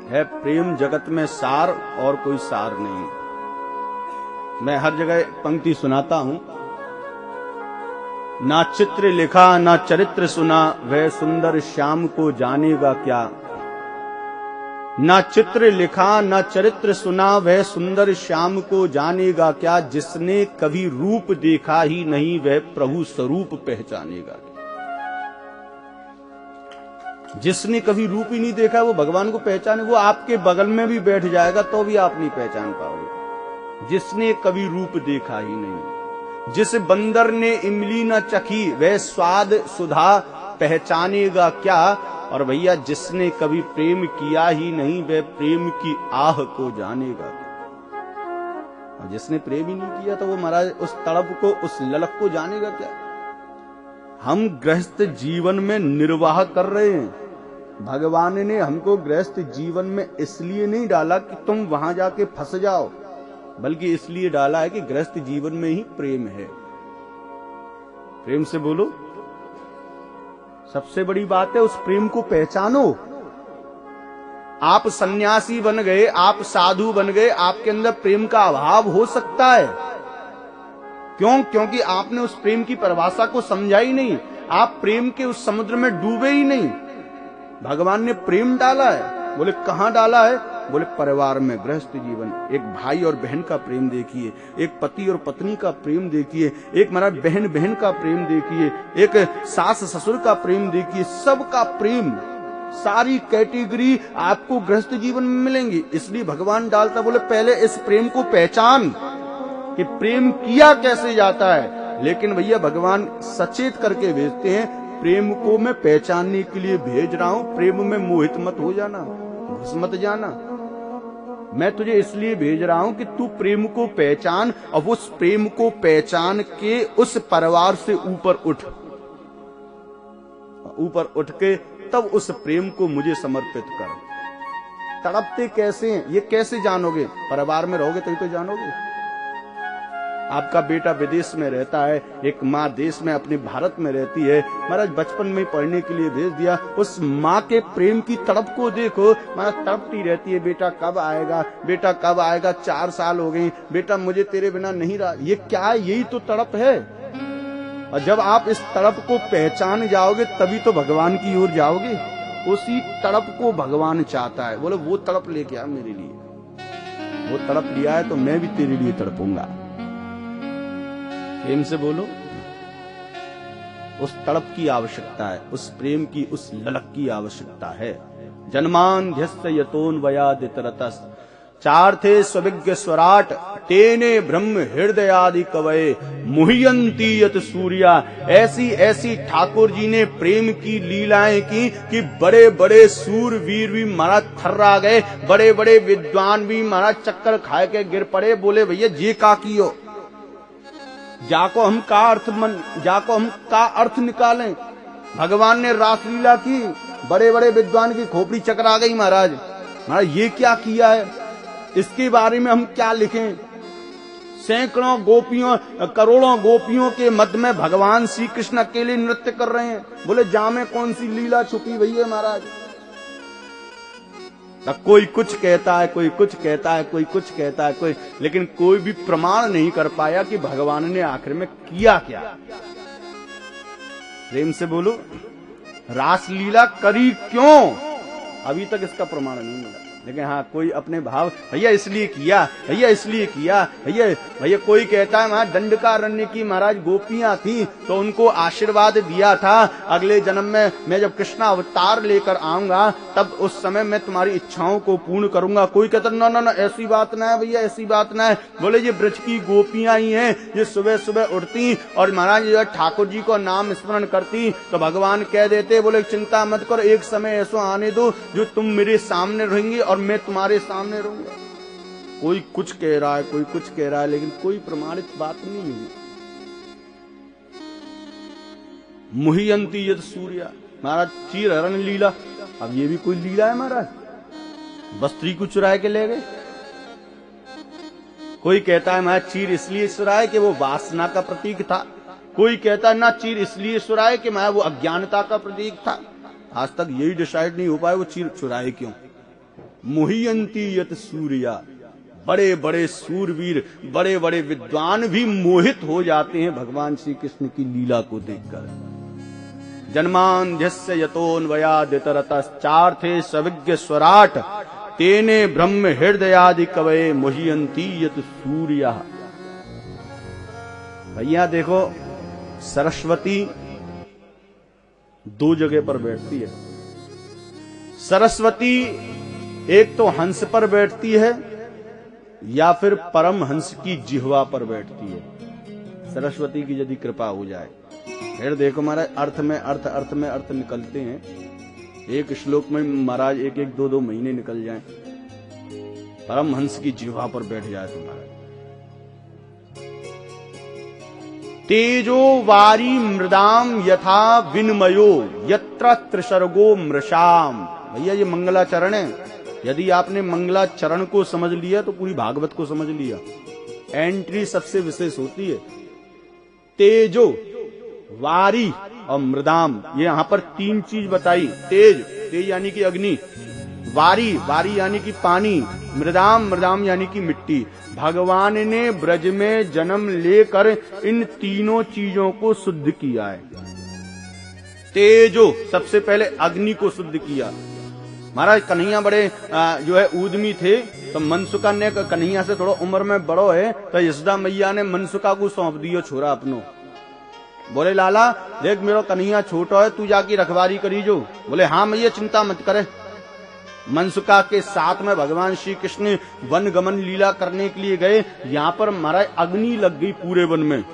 है प्रेम जगत में सार और कोई सार नहीं। मैं हर जगह पंक्ति सुनाता हूं, ना चित्र लिखा ना चरित्र सुना, वह सुंदर श्याम को जानेगा क्या। ना चित्र लिखा ना चरित्र सुना, वह सुंदर श्याम को जानेगा क्या। जिसने कभी रूप देखा ही नहीं, वह प्रभु स्वरूप पहचानेगा। जिसने कभी रूप ही नहीं देखा वो भगवान को पहचाने, वो आपके बगल में भी बैठ जाएगा तो भी आप नहीं पहचान पाओगे। जिसने कभी रूप देखा ही नहीं, जिस बंदर ने इमली न चखी, वह स्वाद सुधा पहचानेगा क्या। और भैया जिसने कभी प्रेम किया ही नहीं, वह प्रेम की आह को जानेगा क्या। और जिसने प्रेम ही नहीं किया तो वो महाराज उस तड़प को, उस ललक को जानेगा क्या। हम गृहस्थ जीवन में निर्वाह कर रहे हैं। भगवान ने हमको गृहस्थ जीवन में इसलिए नहीं डाला कि तुम वहां जाके फंस जाओ, बल्कि इसलिए डाला है कि गृहस्थ जीवन में ही प्रेम है। प्रेम से बोलो। सबसे बड़ी बात है उस प्रेम को पहचानो। आप सन्यासी बन गए, आप साधु बन गए, आपके अंदर प्रेम का अभाव हो सकता है। क्यों? क्योंकि आपने उस प्रेम की परिभाषा को समझा ही नहीं। आप प्रेम के उस समुद्र में डूबे ही नहीं। भगवान ने प्रेम डाला है। बोले कहां डाला है? बोले परिवार में, गृहस्थ जीवन। एक भाई और बहन का प्रेम देखिए, एक पति और पत्नी का प्रेम देखिए, एक महाराज बहन बहन का प्रेम देखिए, एक सास ससुर का प्रेम देखिए। सबका प्रेम, सारी कैटेगरी आपको गृहस्थ जीवन में मिलेंगी। इसलिए भगवान डालता, बोले पहले इस प्रेम को पहचान कि प्रेम किया कैसे जाता है। लेकिन भैया भगवान सचेत करके भेजते हैं, प्रेम को मैं पहचानने के लिए भेज रहा हूं। प्रेम में मोहित मत हो जाना, घुस मत जाना। मैं तुझे इसलिए भेज रहा हूं कि तू प्रेम को पहचान, और उस प्रेम को पहचान के उस परिवार से ऊपर उठ, ऊपर उठ के तब उस प्रेम को मुझे समर्पित कर। तड़पते कैसे हैं ये कैसे जानोगे? परिवार में रहोगे तभी तो जानोगे। आपका बेटा विदेश में रहता है, एक माँ देश में अपने भारत में रहती है। महाराज बचपन में पढ़ने के लिए भेज दिया, उस माँ के प्रेम की तड़प को देखो। महाराज तड़पती रहती है, बेटा कब आएगा, बेटा कब आएगा। 4 साल हो गए, बेटा मुझे तेरे बिना नहीं रहा। ये क्या है? यही तो तड़प है। और जब आप इस तड़प को पहचान जाओगे तभी तो भगवान की ओर जाओगे। उसी तड़प को भगवान चाहता है। बोले वो तड़प लेके आ मेरे लिए। वो तड़प लिया है तो मैं भी तेरे लिए तड़पूंगा। प्रेम से बोलो। उस तड़प की आवश्यकता है, उस प्रेम की, उस ललक की आवश्यकता है। जन्मान्ध्यस्य यतोन्वयादितरतस् चार्थे स्विज्ञ स्वराट तेने ब्रह्म हृदयादि कवये मुह्यन्ति यत सूर्या। ऐसी ऐसी ठाकुर जी ने प्रेम की लीलाएं की कि बड़े बड़े सूरवीर भी महाराज थर्रा गए, बड़े बड़े विद्वान भी महाराज चक्कर खाए के गिर पड़े। बोले भैया जे का कियो, जाको हम का अर्थ निकालें। भगवान ने रासलीला की, बड़े बड़े विद्वान की खोपड़ी चकरा गई। महाराज ये क्या किया है, इसके बारे में हम क्या लिखें। सैकड़ों गोपियों, करोड़ों गोपियों के मध्य में भगवान श्री कृष्ण अकेले नृत्य कर रहे हैं। बोले जामे कौन सी लीला छुपी भैया महाराज। कोई कुछ कहता है, कोई कुछ कहता है, कोई कुछ कहता है, कोई, लेकिन कोई भी प्रमाण नहीं कर पाया कि भगवान ने आखिर में किया क्या। प्रेम से बोलो। रासलीला करी क्यों? अभी तक इसका प्रमाण नहीं मिला। लेकिन हाँ कोई अपने भाव, भैया इसलिए किया, भैया इसलिए किया, भैया कोई कहता है वहां दंडकारण्य की महाराज गोपियां थी तो उनको आशीर्वाद दिया था, अगले जन्म में मैं जब कृष्ण अवतार लेकर आऊंगा तब उस समय मैं तुम्हारी इच्छाओं को पूर्ण करूंगा। कोई कहता ना ना ना ऐसी बात ना है भैया, ऐसी बात ना है। बोले ये ब्रज की गोपियां ही हैं, ये सुबह सुबह उठती और महाराज जो ठाकुर जी को नाम स्मरण करती तो भगवान कह देते, बोले चिंता मत कर, एक समय ऐसा आने दो जो तुम मेरे सामने रहेंगे और मैं तुम्हारे सामने रहूंगा। कोई कुछ कह रहा है, कोई कुछ कह रहा है, लेकिन कोई प्रमाणित बात नहीं है। मुह्यन्ति यत सूर्या। महाराज चीर हरण लीला, अब ये भी कोई लीला है महाराज? बस्त्री को चुरा के ले गए। कोई कहता है महाराज चीर इसलिए चुराए कि वो वासना का प्रतीक था, कोई कहता है ना चीर इसलिए चुराए कि महाराज वो अज्ञानता का प्रतीक था। आज तक यही डिसाइड नहीं हो पाया वो चीर चुराए क्यों। मुह्यंती यत सूर्या। बड़े बड़े सूरवीर, बड़े बड़े विद्वान भी मोहित हो जाते हैं भगवान श्री कृष्ण की लीला को देखकर। जन्मांध्यस्य यतोऽन्वयादितरतश्चार्थे सविज्ञ स्वराट तेने ब्रह्म हृदयादि कवये मुह्यंती यत सूर्या। भैया देखो, सरस्वती दो जगह पर बैठती है। सरस्वती एक तो हंस पर बैठती है या फिर परम हंस की जिह्वा पर बैठती है। सरस्वती की यदि कृपा हो जाए, फिर देखो महाराज अर्थ में अर्थ निकलते हैं। एक श्लोक में महाराज एक एक दो महीने निकल जाएं। परम हंस की जिह्वा पर बैठ जाए तुम्हारा। तेजो वारी मृदाम यथा विनिमयो यत्र त्रिसर्गो मृषाम। भैया ये मंगलाचरण है। यदि आपने मंगलाचरण को समझ लिया तो पूरी भागवत को समझ लिया। एंट्री सबसे विशेष होती है। तेजो, वारी और मृदाम, ये यहां पर तीन चीज बताई। तेज, तेज यानी कि अग्नि, वारी, वारी यानी कि पानी, मृदाम, मृदाम यानी कि मिट्टी। भगवान ने ब्रज में जन्म लेकर इन तीनों चीजों को शुद्ध किया है। तेजो, सबसे पहले अग्नि को शुद्ध किया। महाराज कन्हैया बड़े जो है ऊदमी थे, तो मनसुका ने कन्हैया से थोड़ा उम्र में बड़ो है, तो यशोदा मैया ने मनसुका को सौंप दियो छोरा अपनो। बोले लाला देख मेरा कन्हैया छोटा है, तू जाके रखवारी करी जो। बोले हाँ मैया चिंता मत करे। मनसुका के साथ में भगवान श्री कृष्ण वन गमन लीला करने के लिए गए। यहाँ पर महाराज अग्नि लग गई पूरे वन में।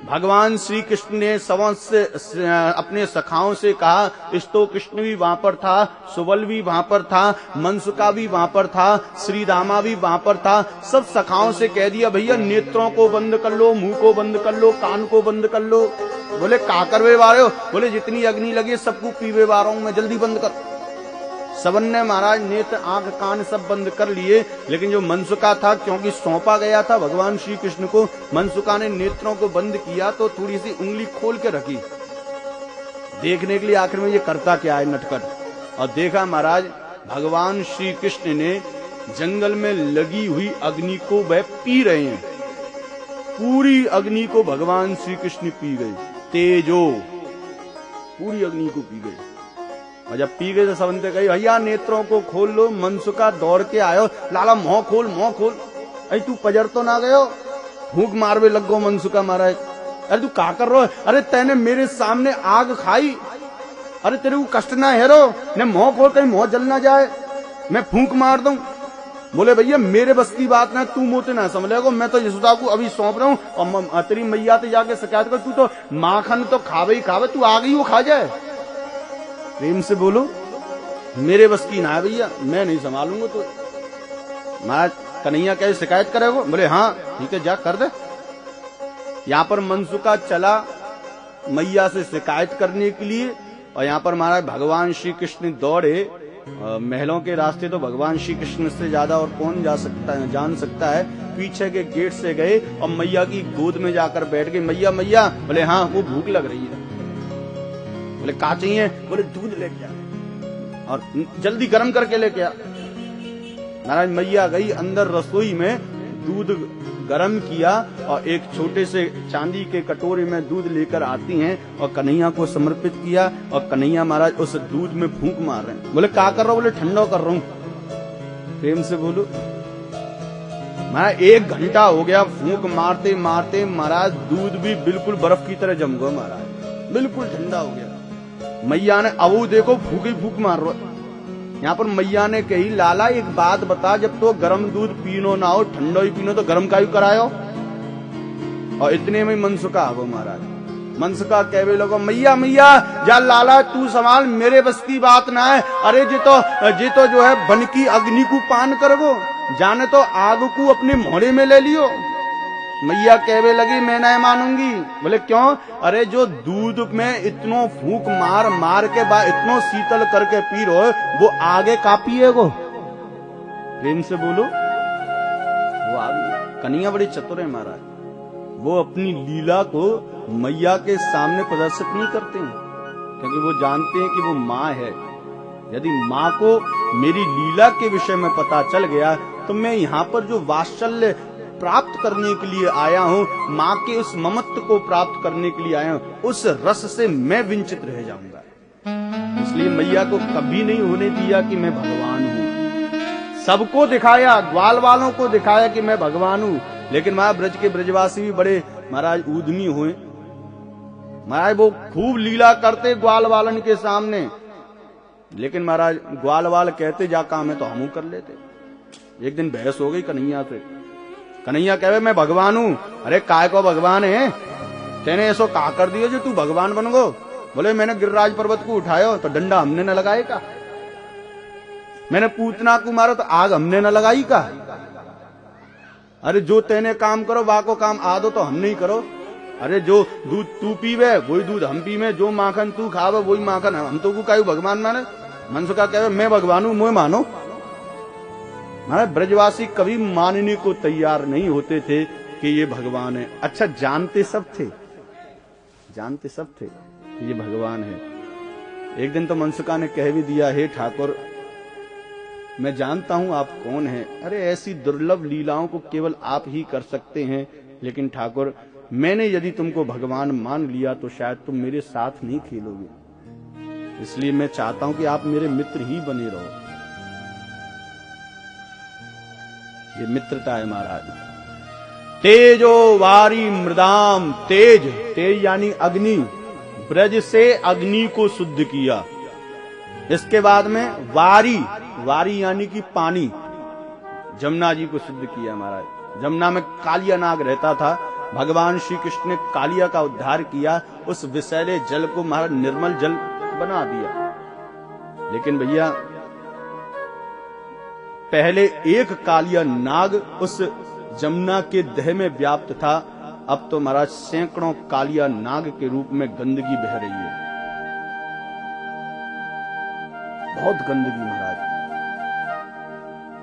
भगवान श्री कृष्ण ने से अपने सखाओं से कहा, इस्तो कृष्ण भी वहां पर था, सुबल भी वहां पर था, मनसुका भी वहां पर था, श्री दामा भी वहां पर था। सब सखाओं से कह दिया भैया नेत्रों को बंद कर लो, मुंह को बंद कर लो, कान को बंद कर लो। बोले का करवे वाले हो? बोले जितनी अग्नि लगी सबको पीवे वारों में, जल्दी बंद कर। सबन ने महाराज नेत्र आंख कान सब बंद कर लिए, लेकिन जो मनसुका था, क्योंकि सौंपा गया था भगवान श्री कृष्ण को, मनसुका ने नेत्रों को बंद किया तो थोड़ी सी उंगली खोल के रखी देखने के लिए आखिर में ये करता क्या है नटखट। और देखा महाराज भगवान श्री कृष्ण ने जंगल में लगी हुई अग्नि को वह पी रहे हैं। पूरी अग्नि को भगवान श्री कृष्ण पी गए। तेजो, पूरी अग्नि को पी गए। और जब पी गए तो सबने कही भैया नेत्रों को खोल लो। मनसुका दौड़ के आयो, लाला मुंह खोल, मुंह खोल। अरे तू पजर तो ना गयो? भूख मारवे लग गो मनसुका महाराज। अरे तू का कर रहा है? अरे तैने मेरे सामने आग खाई, अरे तेरे को कष्ट ना है रो ने मुंह खोल, कहीं मुंह जल ना जाए, मैं फूंक मार दूं। बोले भैया मेरे बस की बात ना, तू मोते ना समझेगो, मैं तो यशोदा को अभी सौंप रहा हूँ और तेरी मैया से जाके शिकायत कर। तू तो माखन तो खावे ही खावे, तू आ गई वो खा जाए। प्रेम से बोलो, मेरे बस की ना है भैया, मैं नहीं संभालूंगा। तो महाराज कन्हैया कैसे शिकायत करेगो? बोले हाँ ठीक है जा कर दे। यहाँ पर मनसुका चला मैया से शिकायत करने के लिए, और यहाँ पर महाराज भगवान श्री कृष्ण दौड़े। महलों के रास्ते तो भगवान श्री कृष्ण से ज्यादा और कौन जान सकता है। पीछे के गेट से गए और मैया की गोद में जाकर बैठ गए। मैया मैया, बोले हाँ वो भूख लग रही है। बोले का चाहिए? बोले दूध लेके आ और जल्दी गर्म करके लेके आ। महाराज मैया गई अंदर रसोई में, दूध गर्म किया और एक छोटे से चांदी के कटोरे में दूध लेकर आती हैं और कन्हैया को समर्पित किया। और कन्हैया महाराज उस दूध में फूंक मार रहे हैं। बोले का कर रहा हूं? बोले ठंडा कर रहा हूं। प्रेम से बोलो। महाराज 1 घंटा हो गया फूंक मारते मारते, महाराज दूध भी बिल्कुल बर्फ की तरह जम गया महाराज, बिल्कुल ठंडा हो गया। मैया ने अब देखो फूक ही फूक मार रहा। यहाँ पर मैया ने कही लाला एक बात बता, जब तो गर्म दूध पीनो ना हो, ठंडा ही पीनो, तो गर्म का ही करायो। और इतने में मनसुका आ गो महाराज। मनसुका कहवे लोगो मैया मैया जा लाला तू संभाल, मेरे बस की बात ना है। अरे जी तो जो है बन की अग्नि को पान करगो, जाने तो आग को अपने मोहरे में ले लियो। मैया कहवे लगी मैं नहीं मानूंगी। बोले क्यों? अरे जो दूध में इतनो फूंक मार मार के बाद इतनो शीतल करके पी रहे हो, वो आगे का पिएगो? प्रेम से बोलो। वो आगे कन्हैया बड़ी चतुर है महाराज, वो अपनी लीला को मैया के सामने प्रदर्शित नहीं करते हैं, क्योंकि वो जानते हैं कि वो माँ है। यदि माँ को मेरी लीला के विषय में पता चल गया तो मैं यहाँ पर जो वात्सल्य प्राप्त करने के लिए आया हूँ, माँ के उस ममत्व को प्राप्त करने के लिए आया हूँ, उस रस से मैं वंचित रह जाऊंगा। इसलिए मैया को कभी नहीं होने दिया कि मैं भगवान हूँ। सबको दिखाया, ग्वाल वालों को दिखाया कि मैं भगवान हूँ, लेकिन महाराज ब्रज के ब्रजवासी भी बड़े महाराज उद्यमी हुए। महाराज वो खूब लीला करते ग्वाल वालन के सामने, लेकिन महाराज ग्वाल वाल कहते जा काम है तो हम कर लेते। एक दिन बहस हो गई कन्हैया से। कन्हैया कहे मैं भगवान हूँ। अरे काय को भगवान है, तेने ऐसो का कर दियो जो तू भगवान बन गो। बोले मैंने गिरिराज पर्वत को उठायो तो डंडा हमने न लगाए का, मैंने पूतना को मारो तो आग हमने न लगाई का। अरे जो तेने काम करो वाह को काम आदो तो हम नहीं करो। अरे जो दूध तू पीवे वही दूध हम पीवे, जो माखन तू खावे वही माखन हम तो को कायु भगवान माने। मनसु का कहे मैं भगवान हूं मोह मानो। महाराज ब्रजवासी कभी मानने को तैयार नहीं होते थे कि ये भगवान है। अच्छा जानते सब थे, जानते सब थे कि ये भगवान है। एक दिन तो मनसुका ने कह भी दिया, हे ठाकुर मैं जानता हूं आप कौन हैं। अरे ऐसी दुर्लभ लीलाओं को केवल आप ही कर सकते हैं, लेकिन ठाकुर मैंने यदि तुमको भगवान मान लिया तो शायद तुम मेरे साथ नहीं खेलोगे, इसलिए मैं चाहता हूं कि आप मेरे मित्र ही बने रहो। ये मित्रता है महाराज। तेजो वारी मृदाम, तेज तेज यानी अग्नि, ब्रज से अग्नि को शुद्ध किया। इसके बाद में वारी, वारी यानी कि पानी, जमुना जी को शुद्ध किया महाराज। जमुना में कालिया नाग रहता था, भगवान श्री कृष्ण ने कालिया का उद्धार किया, उस विषैले जल को महाराज निर्मल जल बना दिया। लेकिन भैया पहले एक कालिया नाग उस जमुना के देह में व्याप्त था, अब तो महाराज सैकड़ों कालिया नाग के रूप में गंदगी बह रही है, बहुत गंदगी महाराज।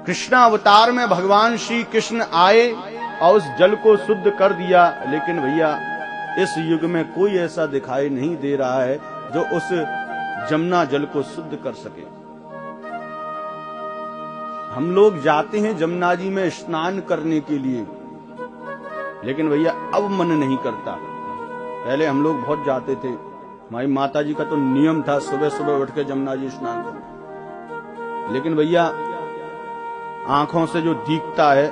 कृष्णा अवतार में भगवान श्री कृष्ण आए और उस जल को शुद्ध कर दिया, लेकिन भैया इस युग में कोई ऐसा दिखाई नहीं दे रहा है जो उस जमुना जल को शुद्ध कर सके। हम लोग जाते हैं जमुना जी में स्नान करने के लिए, लेकिन भैया अब मन नहीं करता। पहले हम लोग बहुत जाते थे, हमारी माता जी का तो नियम था सुबह सुबह उठ के जमुना जी स्नान करना। लेकिन भैया आंखों से जो दिखता है,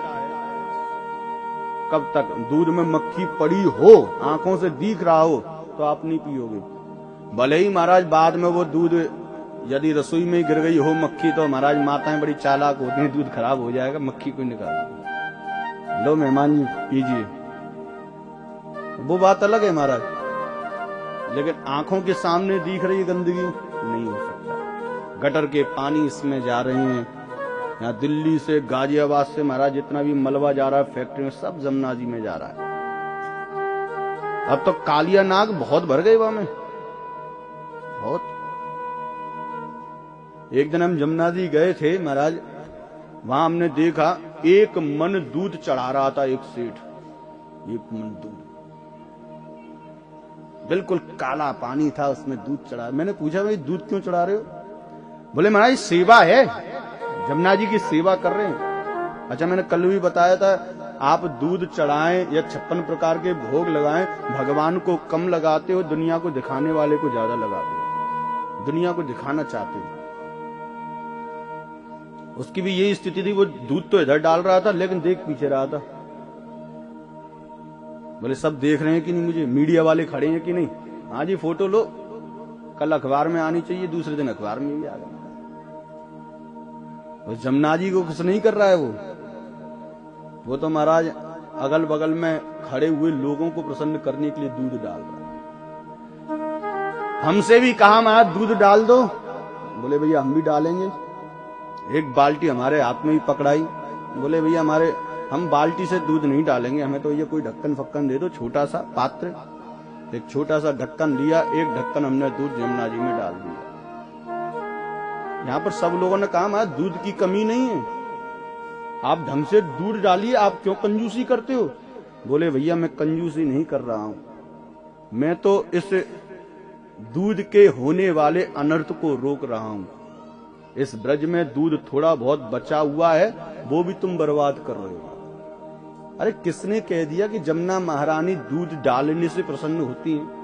कब तक दूध में मक्खी पड़ी हो, आंखों से दिख रहा हो तो आप नहीं पियोगे। भले ही महाराज बाद में वो दूध यदि रसोई में गिर गई हो मक्खी, तो महाराज माताएं बड़ी चालाक होती हैं, दूध खराब हो जाएगा, मक्खी को निकाल लो मेहमान जी पीजिए, वो बात अलग है महाराज। लेकिन आंखों के सामने दिख रही गंदगी नहीं हो सकता। गटर के पानी इसमें जा रहे हैं, यहाँ दिल्ली से गाजियाबाद से महाराज जितना भी मलबा जा रहा है फैक्ट्री में, सब जमुना जी में जा रहा है। अब तो कालिया नाग बहुत भर गए वहां में, बहुत। एक दिन हम जमुना जी गए थे महाराज, वहां हमने देखा एक मन दूध चढ़ा रहा था एक सेठ, एक मन दूध, बिल्कुल काला पानी था उसमें दूध चढ़ा। मैंने पूछा भाई दूध क्यों चढ़ा रहे हो? बोले महाराज सेवा है, जमुना जी की सेवा कर रहे हैं। अच्छा मैंने कल भी बताया था, आप दूध चढ़ाएं या 56 प्रकार के भोग लगाएं, भगवान को कम लगाते हो, दुनिया को दिखाने वाले को ज्यादा लगाते हो, दुनिया को दिखाना चाहते हो। उसकी भी यही स्थिति थी, वो दूध तो इधर डाल रहा था लेकिन देख पीछे रहा था। बोले सब देख रहे हैं कि नहीं, मुझे मीडिया वाले खड़े हैं कि नहीं? हाँ जी फोटो लो, कल अखबार में आनी चाहिए, दूसरे दिन अखबार में भी आ गया। जमुना जी को कुछ नहीं कर रहा है वो तो महाराज अगल बगल में खड़े हुए लोगों को प्रसन्न करने के लिए दूध डाल रहा है। हमसे भी कहा महाराज दूध डाल दो, बोले भैया हम भी डालेंगे। एक बाल्टी हमारे हाथ में भी पकड़ाई, बोले भैया हम बाल्टी से दूध नहीं डालेंगे, हमें तो ये कोई ढक्कन फक्कन दे दो, छोटा सा पात्र। एक छोटा सा ढक्कन लिया, एक ढक्कन हमने दूध जमुना जी में डाल दिया। यहाँ पर सब लोगों ने कहा दूध की कमी नहीं है, आप ढंग से दूध डालिए, आप क्यों कंजूसी करते हो? बोले भैया मैं कंजूसी नहीं कर रहा हूं, मैं तो इस दूध के होने वाले अनर्थ को रोक रहा हूं। इस ब्रज में दूध थोड़ा बहुत बचा हुआ है, वो भी तुम बर्बाद कर रहे हो। अरे किसने कह दिया कि जमुना महारानी दूध डालने से प्रसन्न होती है?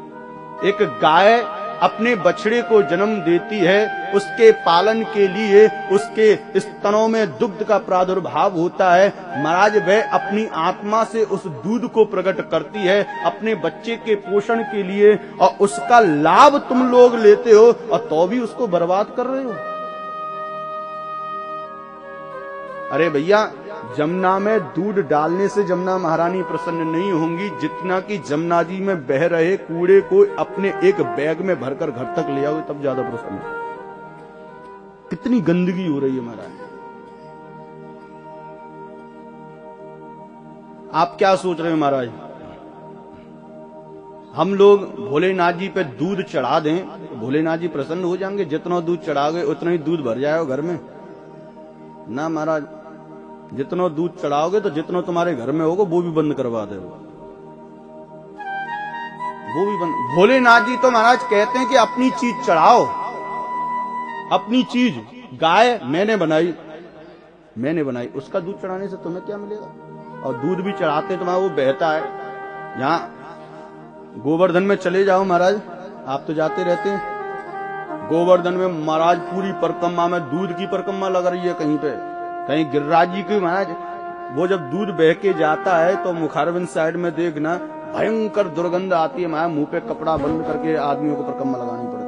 एक गाय अपने बछड़े को जन्म देती है, उसके पालन के लिए उसके स्तनों में दुग्ध का प्रादुर्भाव होता है। महाराज वह अपनी आत्मा से उस दूध को प्रकट करती है अपने बच्चे के पोषण के लिए, और उसका लाभ तुम लोग लेते हो और तो भी उसको बर्बाद कर रहे हो। अरे भैया, जमुना में दूध डालने से जमुना महारानी प्रसन्न नहीं होंगी, जितना कि जमुना जी में बह रहे कूड़े को अपने एक बैग में भरकर घर तक ले आओगे तब ज्यादा प्रसन्न। कितनी गंदगी हो रही है महाराज। आप क्या सोच रहे हो महाराज? हम लोग भोलेनाथ जी पे दूध चढ़ा दें तो भोलेनाथ जी प्रसन्न हो जाएंगे? जितना दूध चढ़ाओगे उतना ही दूध भर जाएगा घर में ना महाराज। जितना दूध चढ़ाओगे तो जितना तुम्हारे घर में होगा वो भी बंद करवा दे, वो भी बंद। भोलेनाथ जी तो महाराज कहते हैं कि अपनी चीज चढ़ाओ, अपनी चीज। गाय मैंने बनाई, उसका दूध चढ़ाने से तुम्हें क्या मिलेगा? और दूध भी चढ़ाते तुम्हारा वो बहता है। यहाँ गोवर्धन में चले जाओ महाराज, आप तो जाते रहते हैं। गोवर्धन में महाराज पूरी परिक्रमा में दूध की परिक्रमा लग रही है। कहीं गिरिराज जी की महाराज वो जब दूध बह के जाता है तो मुखारविंद साइड में देखना भयंकर दुर्गंध आती है महाराज। मुंह पे कपड़ा बंद करके आदमियों को परिक्रमा लगानी पड़ती है।